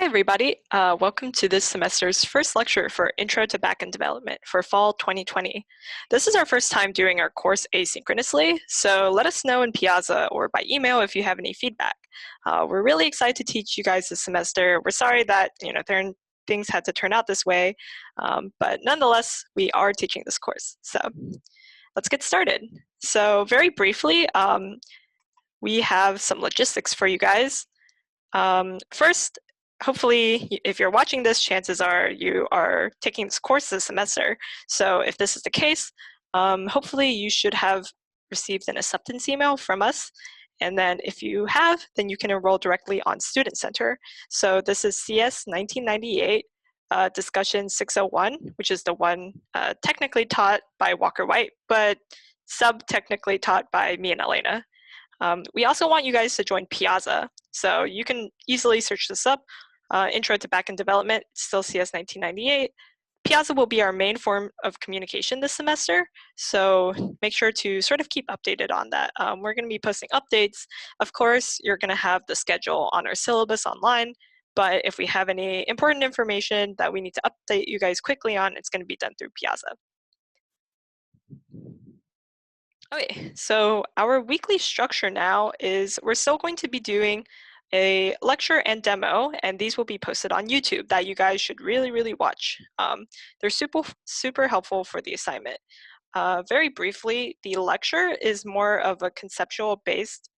Hi, everybody. Welcome to this semester's first lecture for Intro to Backend Development for fall 2020. This is our first time doing our course asynchronously, so let us know in Piazza or by email if you have any feedback. We're really excited to teach you guys this semester. We're sorry that things had to turn out this way, but nonetheless, we are teaching this course. So let's get started. So very briefly, we have some logistics for you guys. First, hopefully, if you're watching this, chances are you are taking this course this semester. So if this is the case, hopefully you should have received an acceptance email from us. And then if you have, then you can enroll directly on Student Center. So this is CS 1998 discussion 601, which is the one technically taught by Walker White, but sub-technically taught by me and Elena. We also want you guys to join Piazza. So you can easily search this up. Intro to Backend Development, still CS 1998. Piazza will be our main form of communication this semester, so make sure to sort of keep updated on that. We're going to be posting updates. Of course, you're going to have the schedule on our syllabus online, but if we have any important information that we need to update you guys quickly on, it's going to be done through Piazza. Okay, so our weekly structure now is we're still going to be doing a lecture and demo, and these will be posted on YouTube that you guys should really watch. They're super helpful for the assignment. Very briefly, the lecture is more of a conceptual based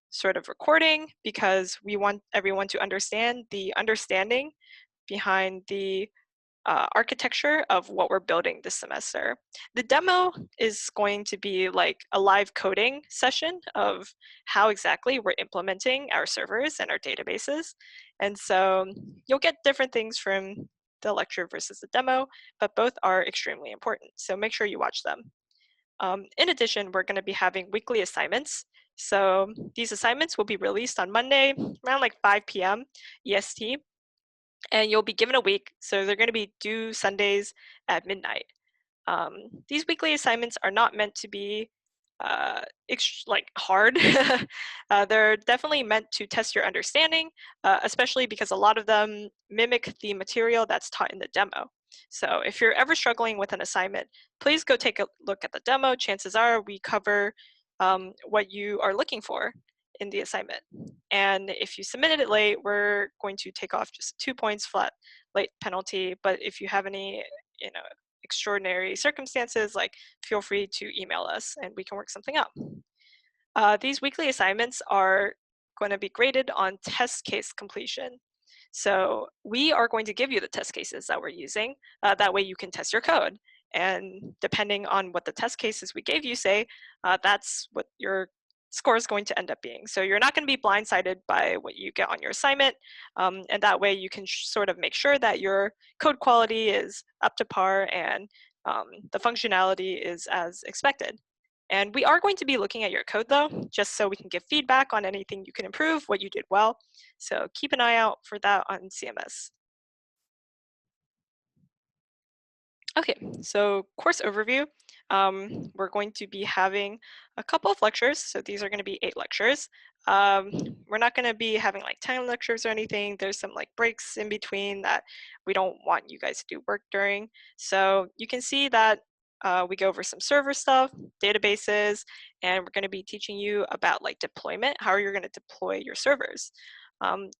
sort of recording because we want everyone to understand the understanding behind the architecture of what we're building this semester. The demo is going to be like a live coding session of how exactly we're implementing our servers and our databases. And so you'll get different things from the lecture versus the demo, but both are extremely important. So make sure you watch them. In addition, we're going to be having weekly assignments. So these assignments will be released on Monday around like 5 p.m. EST. And you'll be given a week, so they're going to be due Sundays at midnight. These weekly assignments are not meant to be like hard. They're definitely meant to test your understanding, especially because a lot of them mimic the material that's taught in the demo. So if you're ever struggling with an assignment, please go take a look at the demo. Chances are we cover what you are looking for in the assignment. And if you submitted it late, we're going to take off just 2 points flat late penalty. But if you have any, extraordinary circumstances, like feel free to email us and we can work something out. These weekly assignments are going to be graded on test case completion. So we are going to give you the test cases that we're using. That way you can test your code. And depending on what the test cases we gave you say, that's what your score is going to end up being. So you're not going to be blindsided by what you get on your assignment. And that way you can sort of make sure that your code quality is up to par and the functionality is as expected. And we are going to be looking at your code though, just so we can give feedback on anything you can improve, what you did well. So keep an eye out for that on CMS. Okay, so course overview. We're going to be having a couple of lectures. So these are going to be 8 lectures. We're not going to be having like 10 lectures or anything. There's some like breaks in between that we don't want you guys to do work during. So you can see that we go over some server stuff, databases, and we're going to be teaching you about like deployment, how you're going to deploy your servers.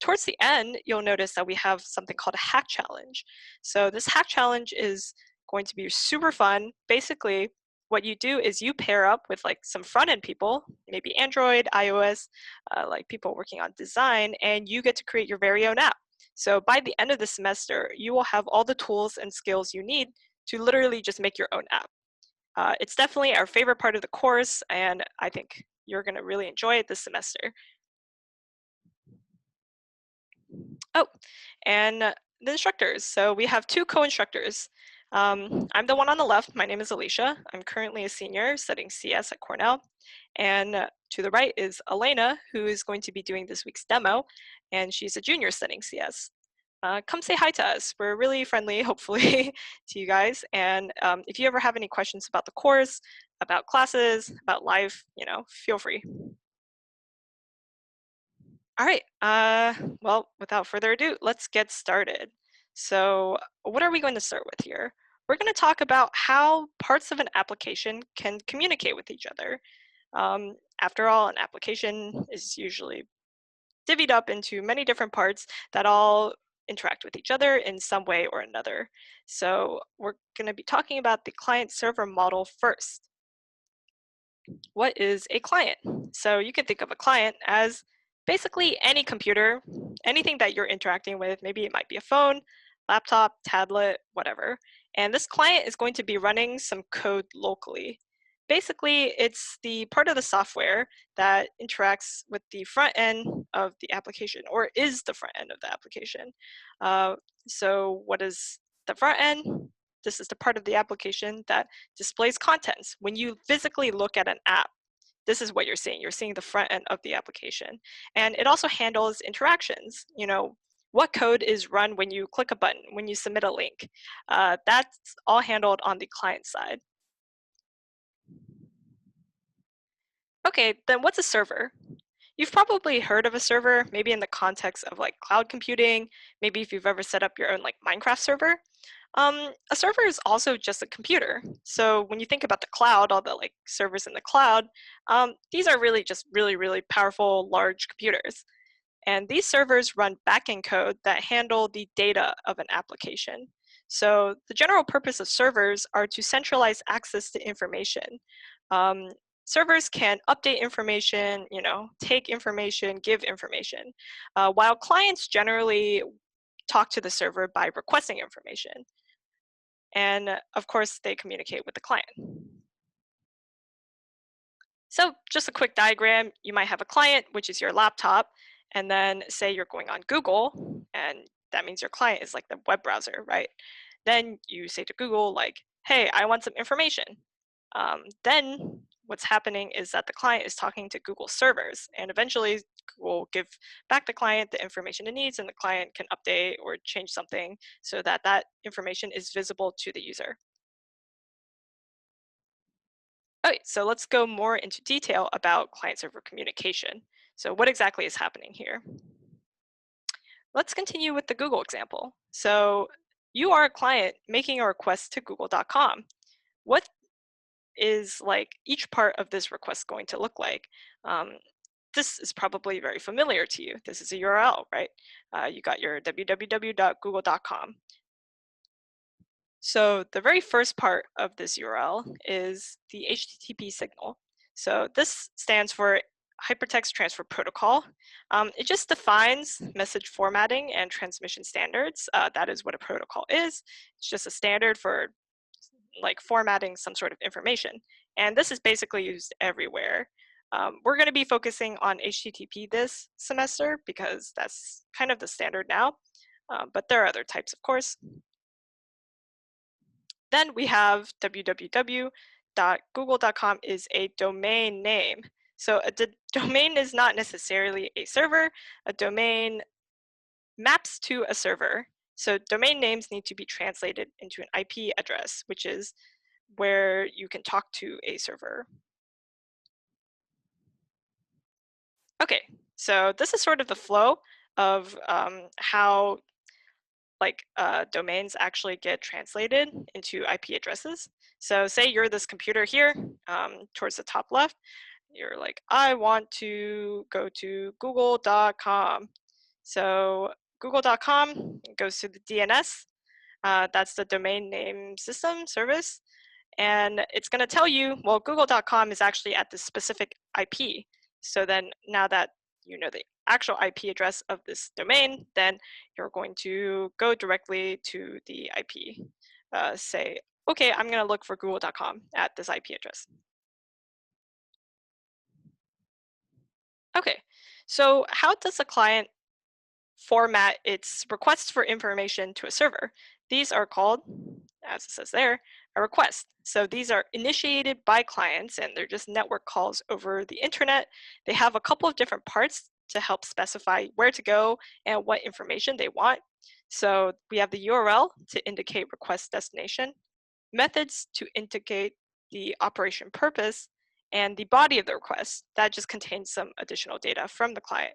Towards the end, you'll notice that we have something called a hack challenge. So this hack challenge is going to be super fun. Basically, what you do is you pair up with like some front-end people, maybe Android, iOS, like people working on design, and you get to create your very own app. So by the end of the semester, you will have all the tools and skills you need to literally just make your own app. It's definitely our favorite part of the course, and I think you're going to really enjoy it this semester. Oh, and the instructors. So we have 2 co-instructors. I'm the one on the left. My name is Alicia. I'm currently a senior studying CS at Cornell. And to the right is Elena, who is going to be doing this week's demo, and she's a junior studying CS. Come say hi to us. We're really friendly, hopefully, to you guys. And if you ever have any questions about the course, about classes, about life, feel free. All right. Well, without further ado, let's get started. So, what are we going to start with here? We're going to talk about how parts of an application can communicate with each other. After all, an application is usually divvied up into many different parts that all interact with each other in some way or another. So, we're going to be talking about the client-server model first. What is a client? So you can think of a client as basically any computer, anything that you're interacting with. Maybe it might be a phone, laptop, tablet, whatever. And this client is going to be running some code locally. Basically, it's the part of the software that interacts with the front end of the application, or is the front end of the application. Uh, so what is the front end? This is the part of the application that displays contents. When you physically look at an app, this is what you're seeing. You're seeing the front end of the application. And it also handles interactions. What code is run when you click a button, when you submit a link. That's all handled on the client side. Okay, then what's a server? You've probably heard of a server, maybe in the context of like cloud computing, maybe if you've ever set up your own like Minecraft server. A server is also just a computer. So when you think about the cloud, all the like servers in the cloud, these are really just really, really powerful, large computers. And these servers run backend code that handle the data of an application. So the general purpose of servers are to centralize access to information. Um, Servers can update information, take information, give information, while clients generally talk to the server by requesting information. And of course, they communicate with the client. So just a quick diagram, you might have a client, which is your laptop, and then say you're going on Google, and that means your client is like the web browser, right? Then you say to Google, like, hey, I want some information. Then what's happening is that the client is talking to Google servers, and eventually Google will give back the client the information it needs, and the client can update or change something so that that information is visible to the user. Okay, so let's go more into detail about client-server communication. So what exactly is happening here? Let's continue with the Google example. So you are a client making a request to google.com. What is like each part of this request going to look like? This is probably very familiar to you. This is a URL, right? You got your www.google.com. So the very first part of this URL is the HTTP signal. So this stands for Hypertext Transfer Protocol. It just defines message formatting and transmission standards. That is what a protocol is. It's just a standard for like formatting some sort of information. And this is basically used everywhere. We're going to be focusing on HTTP this semester because that's kind of the standard now. But there are other types, of course. Then we have www.google.com is a domain name. So a domain is not necessarily a server. A domain maps to a server. So domain names need to be translated into an IP address, which is where you can talk to a server. Okay, so this is sort of the flow of how domains actually get translated into IP addresses. So say you're this computer here towards the top left. You're like, I want to go to google.com. So google.com goes to the DNS. That's the domain name system service. And it's going to tell you, well, google.com is actually at this specific IP. So then now that you know the actual IP address of this domain, then you're going to go directly to the IP. Say, okay, I'm going to look for google.com at this IP address. Okay, so how does a client format its requests for information to a server? These are called, as it says there, a request. So these are initiated by clients and they're just network calls over the internet. They have a couple of different parts to help specify where to go and what information they want. So we have the URL to indicate request destination, methods to indicate the operation purpose, and the body of the request that just contains some additional data from the client.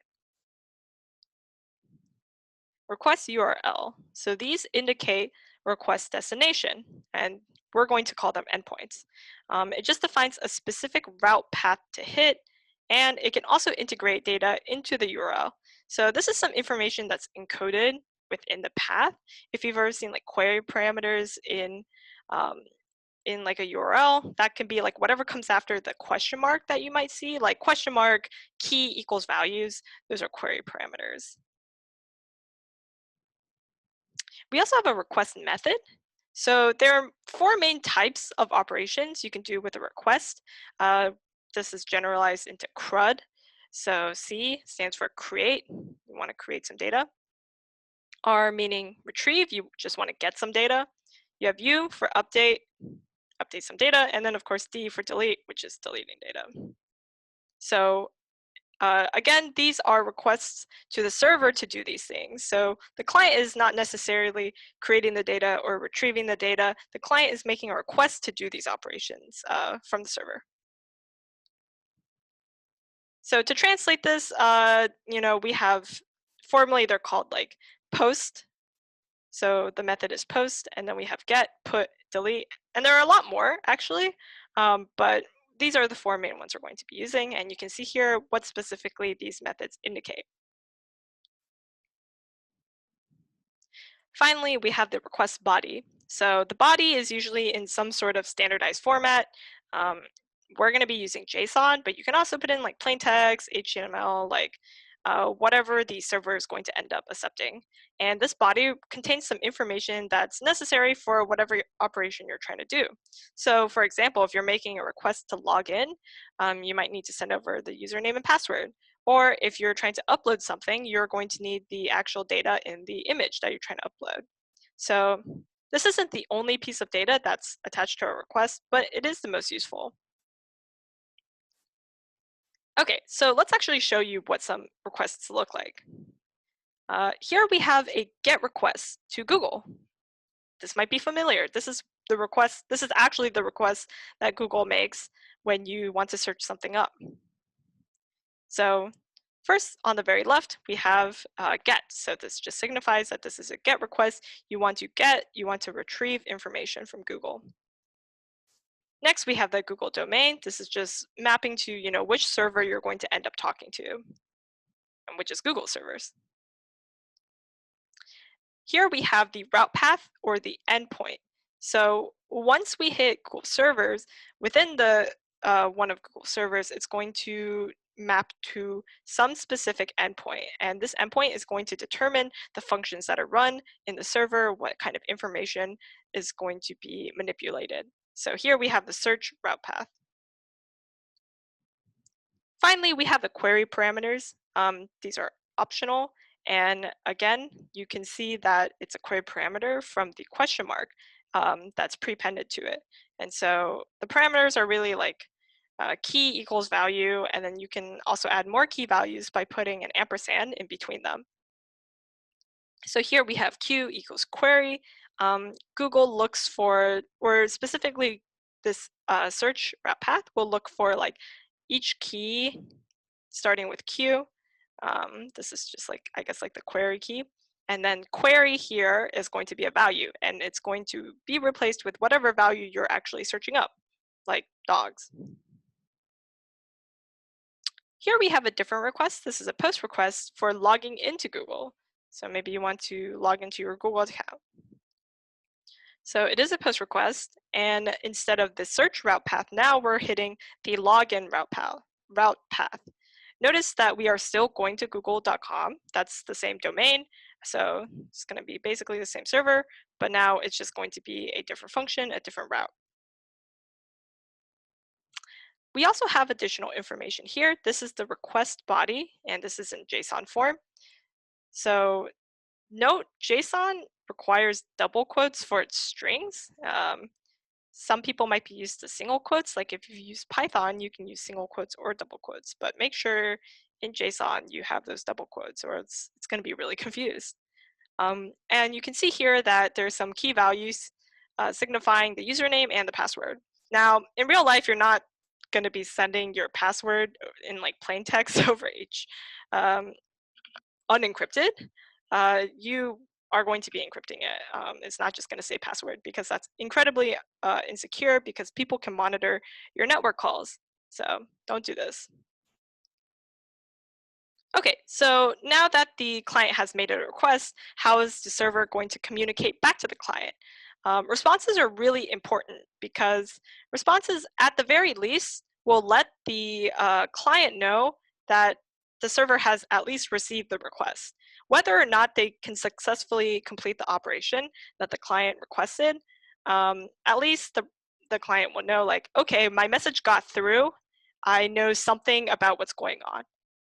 request URL. So these indicate request destination, and we're going to call them endpoints. It just defines a specific route path to hit, and it can also integrate data into the URL. So this is some information that's encoded within the path. If you've ever seen like query parameters um, in like a URL, that can be like whatever comes after the question mark that you might see, like question mark key equals values. Those are query parameters. We also have a request method. So there are four main types of operations you can do with a request. Uh, this is generalized into CRUD. So C stands for create. You want to create some data. R meaning retrieve. You just want to get some data. You have U for update, update some data. And then of course D for delete, which is deleting data. So again, these are requests to the server to do these things. So the client is not necessarily creating the data or retrieving the data. The client is making a request to do these operations from the server. So to translate this, we have, formally they're called like post. So the method is post, and then we have get, put, delete, and there are a lot more actually, but these are the four main ones we're going to be using, and you can see here what specifically these methods indicate. Finally, we have the request body. So the body is usually in some sort of standardized format. Um, we're going to be using JSON, but you can also put in like plain text, HTML, like whatever the server is going to end up accepting. And this body contains some information that's necessary for whatever operation you're trying to do. So for example, if you're making a request to log in, you might need to send over the username and password. Or if you're trying to upload something, you're going to need the actual data in the image that you're trying to upload. So this isn't the only piece of data that's attached to a request, but it is the most useful. Okay, so let's actually show you what some requests look like. Here we have a GET request to Google. This might be familiar. This is the request. This is actually the request that Google makes when you want to search something up. So first, on the very left, we have GET. So this just signifies that this is a GET request. You want to retrieve information from Google. Next, we have the Google domain. This is just mapping to which server you're going to end up talking to, and which is Google servers. Here we have the route path or the endpoint. So once we hit Google servers, within the one of Google servers, it's going to map to some specific endpoint. And this endpoint is going to determine the functions that are run in the server, what kind of information is going to be manipulated. So here we have the search route path. Finally, we have the query parameters. These are optional. And again, you can see that it's a query parameter from the question mark that's prepended to it. And so the parameters are really like key equals value, and then you can also add more key values by putting an ampersand in between them. So here we have Q equals query. Google looks for, or specifically this search route path will look for like each key starting with Q. This is just like, I guess, like the query key. And then query here is going to be a value, and it's going to be replaced with whatever value you're actually searching up, like dogs. Here we have a different request. This is a post request for logging into Google. So maybe you want to log into your Google account. So it is a post request, and instead of the search route path, now we're hitting the login route path. Notice that we are still going to google.com. That's the same domain. So it's going to be basically the same server, but now it's just going to be a different function, a different route. We also have additional information here. This is the request body, and this is in JSON form. So note, JSON requires double quotes for its strings. Some people might be used to single quotes. Like if you use Python, you can use single quotes or double quotes, but make sure in JSON you have those double quotes, or it's going to be really confused. And you can see here that there's some key values signifying the username and the password. Now, in real life, you're not going to be sending your password in like plain text over unencrypted, you are going to be encrypting it. It's not just going to say password because that's incredibly insecure because people can monitor your network calls. So don't do this. Okay, so now that the client has made a request, how is the server going to communicate back to the client? Responses are really important because responses, at the very least, will let the client know that the server has at least received the request. Whether or not they can successfully complete the operation that the client requested, at least the client will know, like, okay, my message got through. I know something about what's going on.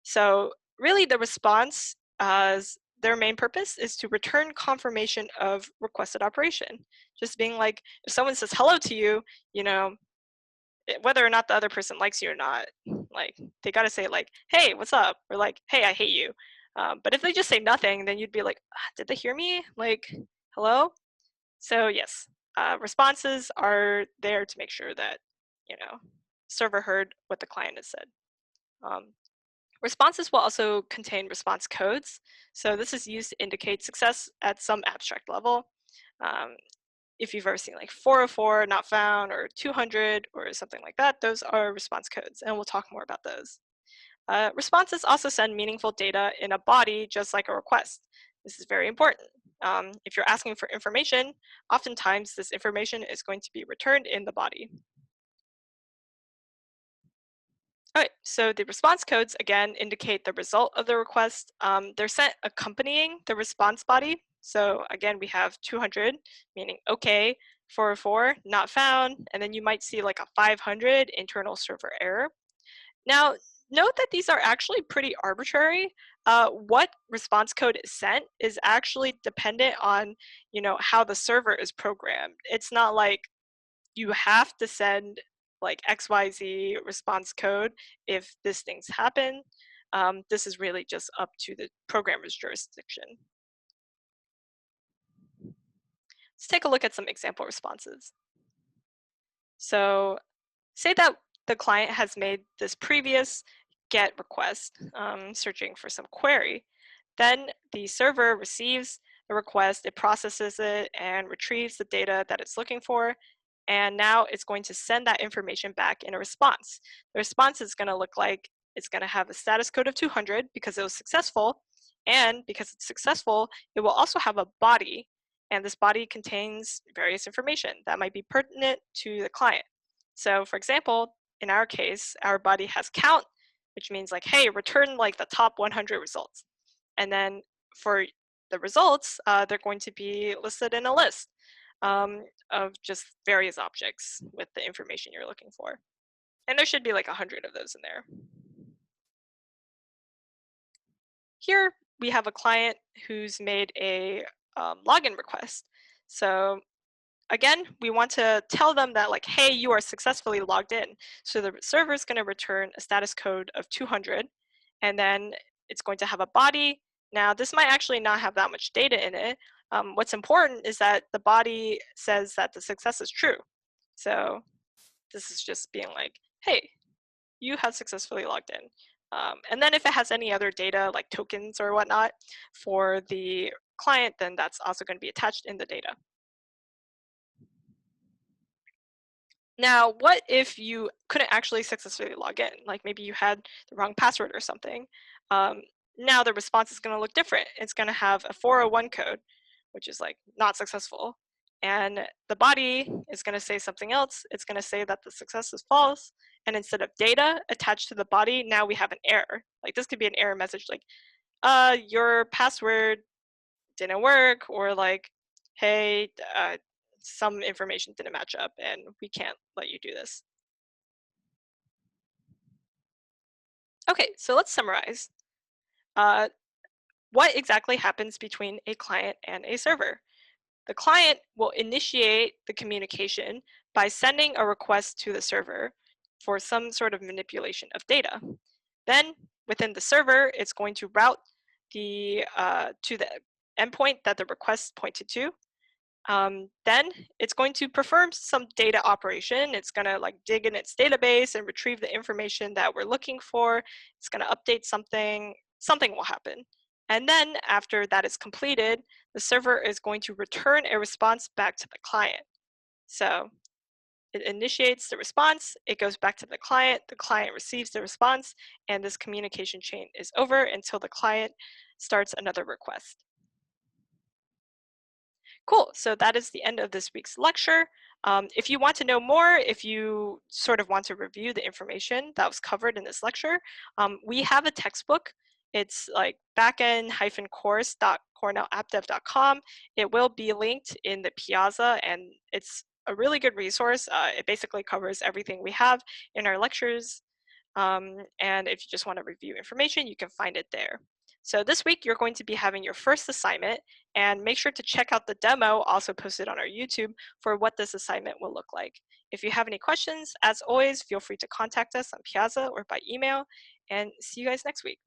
So really the response, their main purpose is to return confirmation of requested operation. Just being like, if someone says hello to you, you know, whether or not the other person likes you or not, like they got to say like, hey, what's up? Or like, hey, I hate you. But if they just say nothing, then you'd be like, did they hear me? Like, hello? So yes, responses are there to make sure that, you know, server heard what the client has said. Responses will also contain response codes. So this is used to indicate success at some abstract level. Um, if you've ever seen like 404 not found or 200 or something like that, those are response codes, and we'll talk more about those. Responses also send meaningful data in a body, just like a request. This is very important. If you're asking for information, oftentimes this information is going to be returned in the body. All right, so the response codes again indicate the result of the request. They're sent accompanying the response body. So again, we have 200, meaning okay, 404, not found, and then you might see like a 500 internal server error. Now, note that these are actually pretty arbitrary. What response code is sent is actually dependent on, how the server is programmed. It's not like you have to send like XYZ response code if this things happen. This is really just up to the programmer's jurisdiction. Let's take a look at some example responses. So say that the client has made this previous GET request, searching for some query. Then the server receives the request, it processes it, and retrieves the data that it's looking for. And now it's going to send that information back in a response. The response is going to look like it's going to have a status code of 200 because it was successful. And because it's successful, it will also have a body. And this body contains various information that might be pertinent to the client. So for example, in our case, our body has count, which means like, hey, return like the top 100 results. And then for the results, they're going to be listed in a list of just various objects with the information you're looking for. And there should be like 100 of those in there. Here we have a client who's made a login request. So again, we want to tell them that like, hey, you are successfully logged in. So the server is going to return a status code of 200, and then it's going to have a body. Now, this might actually not have that much data in it. What's important is that the body says that the success is true. So this is just being like, hey, you have successfully logged in. And then if it has any other data like tokens or whatnot for the client, then that's also going to be attached in the data. Now, what if you couldn't actually successfully log in? Like maybe you had the wrong password or something. Um, Now the response is going to look different. It's going to have a 401 code, which is like not successful. And the body is going to say something else. It's going to say that the success is false. And instead of data attached to the body, now we have an error. Like this could be an error message like, your password didn't work, or like, hey, some information didn't match up and we can't let you do this. Okay, so let's summarize. Uh, what exactly happens between a client and a server? The client will initiate the communication by sending a request to the server for some sort of manipulation of data. Then within the server, it's going to route to the endpoint that the request pointed to. Then it's going to perform some data operation. It's going to like dig in its database and retrieve the information that we're looking for. It's going to update something. Something will happen. And then after that is completed, the server is going to return a response back to the client. So it initiates the response, it goes back to the client receives the response, and this communication chain is over until the client starts another request. Cool. So that is the end of this week's lecture. If you want to know more, if you sort of want to review the information that was covered in this lecture, we have a textbook. It's like backend-course.cornellappdev.com. It will be linked in the Piazza, and it's a really good resource. It basically covers everything we have in our lectures. And if you just want to review information, you can find it there. So this week, you're going to be having your first assignment, and make sure to check out the demo also posted on our YouTube for what this assignment will look like. If you have any questions, as always, feel free to contact us on Piazza or by email, and see you guys next week.